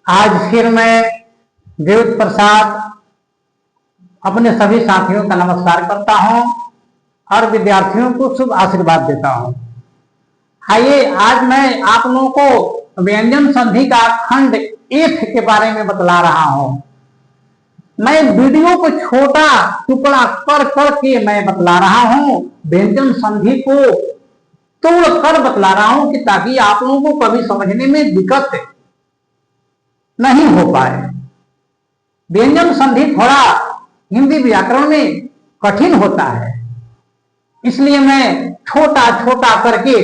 आज फिर मैं देव प्रसाद अपने सभी साथियों का नमस्कार करता हूं और विद्यार्थियों को शुभ आशीर्वाद देता हूं। आइए आज मैं आप लोगों को व्यंजन संधि का खंड एफ के बारे में बतला रहा हूं। मैं वीडियो को छोटा टुकड़ा कर करके मैं बतला रहा हूं, व्यंजन संधि को तोड़ कर बतला रहा हूं कि ताकि आप लोगों को कभी समझने में दिक्कत नहीं हो पाए। व्यंजन संधि थोड़ा हिंदी व्याकरण में कठिन होता है, इसलिए मैं छोटा छोटा करके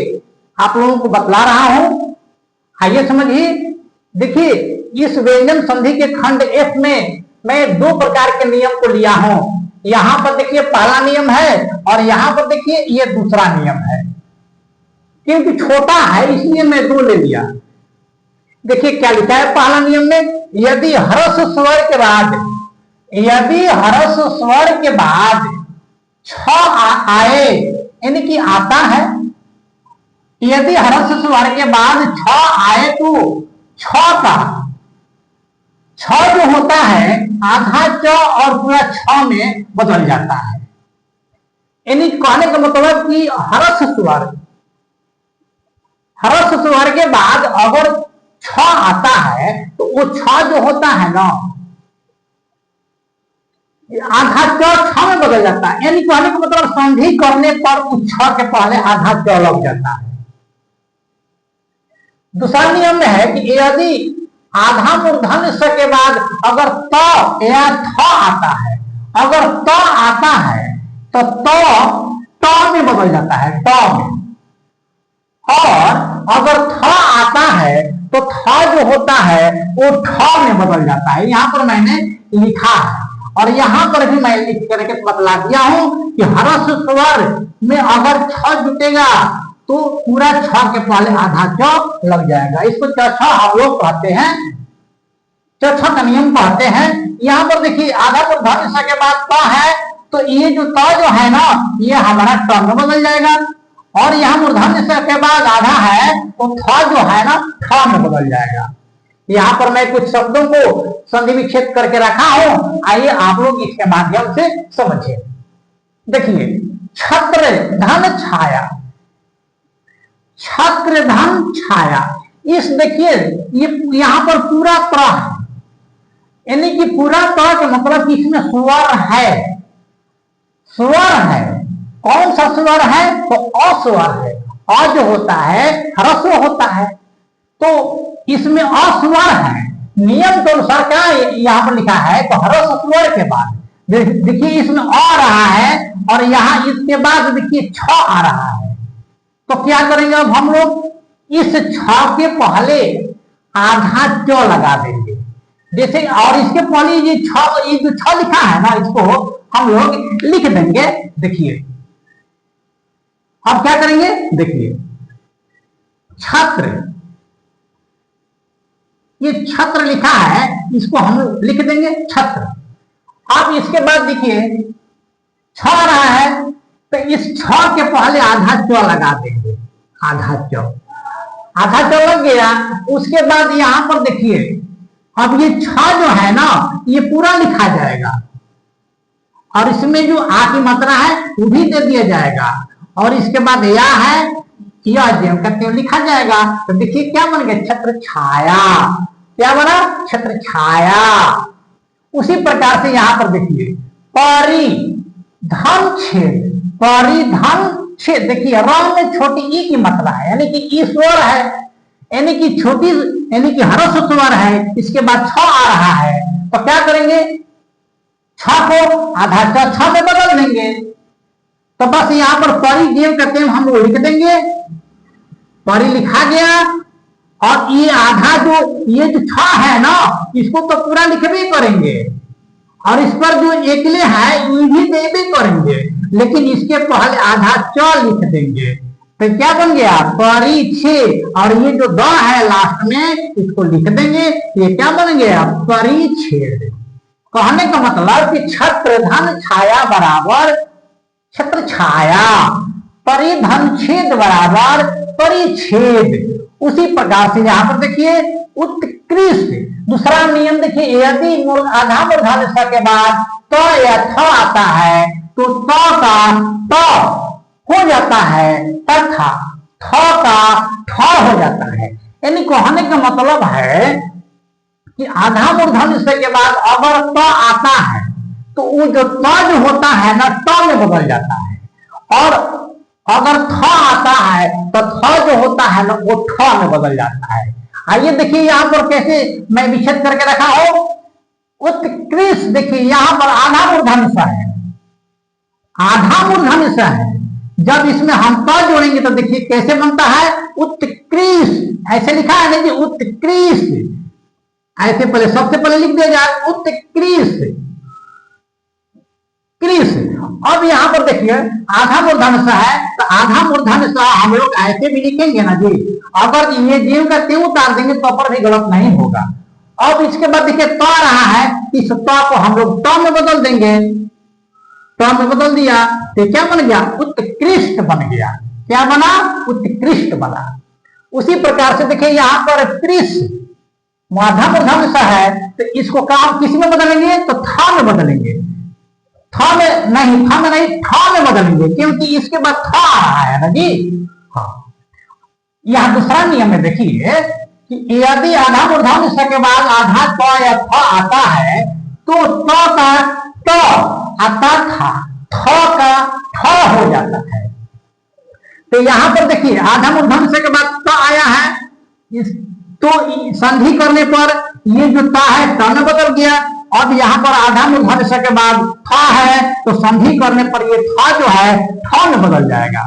आप लोगों को बतला रहा हूं। आइए समझिए। देखिए, इस व्यंजन संधि के खंड एफ में मैं दो प्रकार के नियम को लिया हूं। यहां पर देखिए पहला नियम है और यहां पर देखिए ये दूसरा नियम है। क्योंकि छोटा है इसलिए मैं दो ले लिया। देखिए क्या लिखा है पहला नियम में, यदि ह्रस्व स्वर के बाद छ आए, यानी कि आता है। यदि ह्रस्व स्वर के बाद छ आए तो छ का छ जो होता है आधा च और पूरा छ में बदल जाता है। यानी कहने का मतलब कि ह्रस्व स्वर के बाद अगर छ आता है तो वो छ जो होता है ना आधा च छ में बदल जाता है। यानी कहने का मतलब संधि करने पर उस छ के पहले आधा च लग जाता है। दूसरा नियम में है कि यदि आधा मूर्धन्य स के बाद अगर त या थ आता है, अगर त आता है तो त में बदल जाता है, त में। और अगर थ आता है तो थ जो होता है वो ठ में बदल जाता है। यहां पर मैंने लिखा है और यहां पर भी मैं लिख करके बतला दिया हूं कि ह्रस्व स्वर में अगर छ जुटेगा तो पूरा छ के पहले आधा च लग जाएगा। इसको चौथा हम लोग कहते हैं, चौथा का नियम कहते हैं। यहां पर देखिए आधा मूर्धन्य स के बाद त है तो ये जो त जो है ना ये हमारा ट में बदल जाएगा। और यहाँ मूर्धन्य स के बाद आधा है तो थ जो है ना ठ में बदल जाएगा। यहाँ पर मैं कुछ शब्दों को संधि विच्छेद करके रखा हूं, आइए आप लोग इसके माध्यम से समझिए। देखिए, छत्र धन छाया, छत्र धन छाया, इस देखिए ये यहाँ पर पूरा त्र है, यानी कि पूरा त्र का मतलब कि इसमें स्वर है। स्वर है, कौन सा स्वर है तो अस्वर है। अ जो होता है ह्रस्व होता है तो इसमें अस्वर है। नियम के अनुसार क्या यहाँ पर लिखा है तो ह्रस्व स्वर के बाद देखिए इसमें अ रहा है और यहाँ इसके बाद देखिए छ आ रहा है। तो क्या करेंगे अब हम लोग इस छ के पहले आधा च लगा देंगे। जैसे और इसके पहले ये जो छ लिखा है ना इसको हम लोग लिख देंगे। देखिए अब क्या करेंगे, देखिए छत्र, ये छत्र लिखा है इसको हम लिख देंगे छत्र। अब इसके बाद देखिए छ रहा है तो इस छ के पहले आधा च लगा देंगे। आधा च लग गया। उसके बाद यहां पर देखिए अब ये छ जो है ना ये पूरा लिखा जाएगा और इसमें जो आ की मात्रा है वो भी दे दिया जाएगा। और इसके बाद या है यह जेम करते हुए लिखा जाएगा। तो देखिए क्या बन गया, छत्र छाया। क्या बना, छत्र छाया। उसी प्रकार से यहां पर देखिए परिधन छेद, परिधन छेद। देखिए र में छोटी ई की मात्रा है, यानी कि ई स्वर है, यानी कि छोटी, यानी कि ह्रस्व स्वर है। इसके बाद छ आ रहा है तो क्या करेंगे, छ को आधा छ में बदल देंगे। तो बस यहां पर परि जेम करते हैं हम लोग लिख देंगे। परि लिखा गया और ये आधा जो ये जो छ है ना इसको तो पूरा लिखबे करेंगे और इस पर जो एकले है ये भी देबे करेंगे, लेकिन इसके पहले आधा च लिख देंगे। तो क्या बन गया, परिच्छेद। और ये जो द है लास्ट में इसको लिख देंगे। ये क्या बन गया, परिच्छेद। कहने का मतलब कि छत्र धन छाया बराबर छत्र छाया, परिधन छेद बराबर परिच्छेद। उसी प्रकार से यहाँ पर देखिए उत्कृष्ट। दूसरा नियम देखिए, यदि आधा मूर्धन्य स के बाद तो या थ आता है तो त का त हो जाता है तथा थ का ठ हो जाता है। यानी कहने का मतलब है कि आधा मूर्धन्य स के बाद अगर त आता है तो वो जो त जो होता है ना ट में बदल जाता है, और अगर थ आता है तो थ जो होता है ना वो ठ में बदल जाता है। आइए देखिए यहाँ पर कैसे मैं विच्छेद करके रखा हो। उत्कृष्ट देखिए यहाँ पर आधा मूर्धन्य स है, आधा मूर्धन्य स है। जब इसमें हम त जोड़ेंगे तो देखिए कैसे बनता है उत्कृष्ट। ऐसे लिखा है देखिए उत्कृष्ट, ऐसे पहले सबसे पहले लिख दिया जाए उत्कृष्ट कृष्ण। अब यहाँ पर देखिए आधा मूर्धन्य स है तो आधा मूर्धन्य स हम लोग ऐसे भी लिखेंगे ना जी, अगर ये जीव का त्यों उतार देंगे तो पर भी गलत नहीं होगा। अब इसके बाद देखिए त रहा है, इस त को हम लोग त में बदल देंगे, त में बदल दिया तो क्या बन गया उत्कृष्ट बन गया। क्या बना उत्कृष्ट बना। उसी प्रकार से देखिए यहाँ पर कृष्ण आधा मूर्धन्य स है तो इसको काम किस में बदलेंगे तो था में बदलेंगे, था में नहीं, था में नहीं, था में बदलेंगे क्योंकि इसके बाद था आ रहा है ना जी। हाँ, यह दूसरा नियम में देखिए कि यदि आधा मूर्धन्य स के बाद आधा त या थ आता है तो त का त आता था, थ का ठ हो जाता है। तो यहां पर देखिए आधा मूर्धन्य स के बाद त आया है, तो संधि करने पर ये जो ता है त में बदल गया। अब यहाँ पर आधा मूर्धन्य स के बाद था है तो संधि करने पर ये था जो है ठ में बदल जाएगा।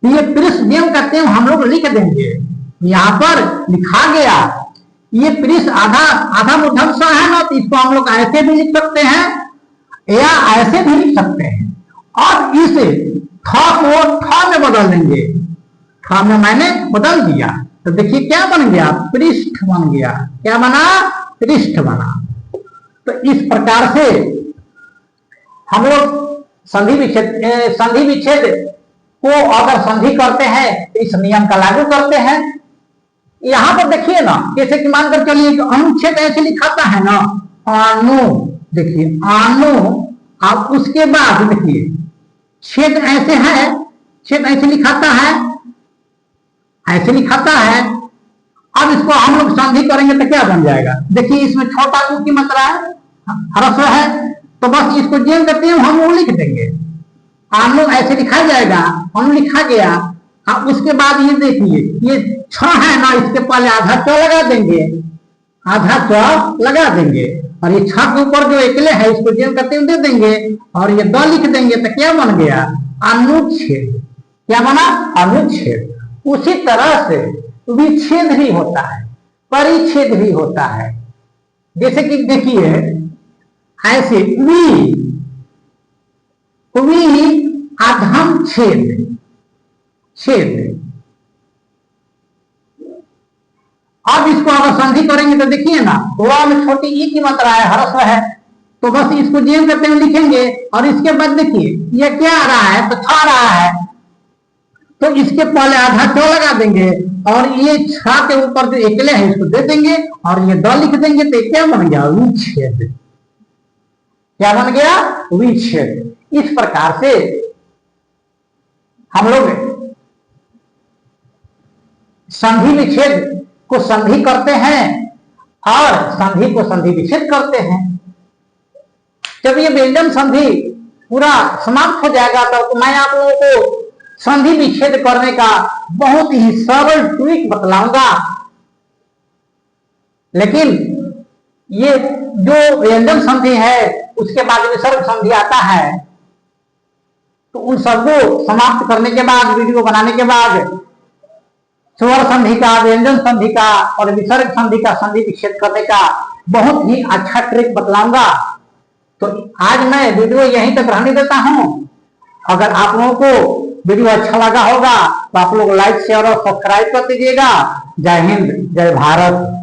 ये प्रिस नियम का नियम हम लोग लिख देंगे, यहाँ पर लिखा गया। ये प्रिस आधा मूर्धन्य स है ना, तो इसको हम लोग ऐसे भी लिख सकते हैं या ऐसे भी लिख सकते हैं। अब इसे था को ठ में बदल देंगे, ठ में मैंने बदल दिया तो देखिए क्या बन गया पृष्ठ बन गया। क्या बना पृष्ठ बना। तो इस प्रकार से हम लोग संधि विच्छेद को अगर संधि करते हैं तो इस नियम का लागू करते हैं। यहां पर देखिए ना, जैसे कि मानकर चलिए कि अनुच्छेद ऐसे लिखाता है ना अनु, देखिए अनु, अब उसके बाद देखिए छेद ऐसे है, छेद ऐसे लिखाता है, ऐसे लिखाता है। अब इसको हम लोग संधि करेंगे तो क्या बन जाएगा, देखिए इसमें छोटा ऊ की मात्रा है, ह्रस्व है, तो बस इसको जेम करते हैं हम वो लिख देंगे। अनु ऐसे लिखा जाएगा, अनु लिखा गया। अब उसके बाद ये देखिए ये छ है ना, इसके पहले आधा च लगा देंगे, आधा च लगा देंगे, और ये छ के ऊपर जो एकले है इसको जेम करते हुए दे देंगे और ये द लिख देंगे तो क्या बन गया अनुच्छेद। क्या बना अनुच्छेद। उसी तरह से विच्छेद भी होता है, परिच्छेद भी होता है। जैसे कि देखिए ऐसे वी अधम छेद, छेद। अब इसको अगर संधि करेंगे तो देखिए ना व में छोटी ई की मात्रा है, ह्रस्व है, तो बस इसको जेम करते हुए लिखेंगे। और इसके बाद देखिए ये क्या आ रहा है तो था रहा है, तो इसके पहले आधा च लगा देंगे और ये छ के ऊपर जो एकले है इसको दे देंगे और ये द लिख देंगे तो क्या बन गया विच्छेद। क्या बन गया विच्छेद। इस प्रकार से हम लोग संधि विच्छेद को संधि करते हैं और संधि को संधि विच्छेद करते हैं। जब ये व्यंजन संधि पूरा समाप्त हो जाएगा तो मैं आप लोगों को संधि विच्छेद करने का बहुत ही सरल ट्रिक बतलाऊंगा। लेकिन ये जो व्यंजन संधि है उसके बाद विसर्ग संधि आता है, तो उन सबको समाप्त करने के बाद वीडियो बनाने के बाद स्वर संधि का, व्यंजन संधि का और विसर्ग संधि का संधि विच्छेद करने का बहुत ही अच्छा ट्रिक बतलाऊंगा। तो आज मैं वीडियो यहीं तक रहने देता हूं। अगर आप लोगों को वीडियो अच्छा लगा होगा तो आप लोग लाइक शेयर और सब्सक्राइब कर दीजिएगा। जय हिंद, जय भारत।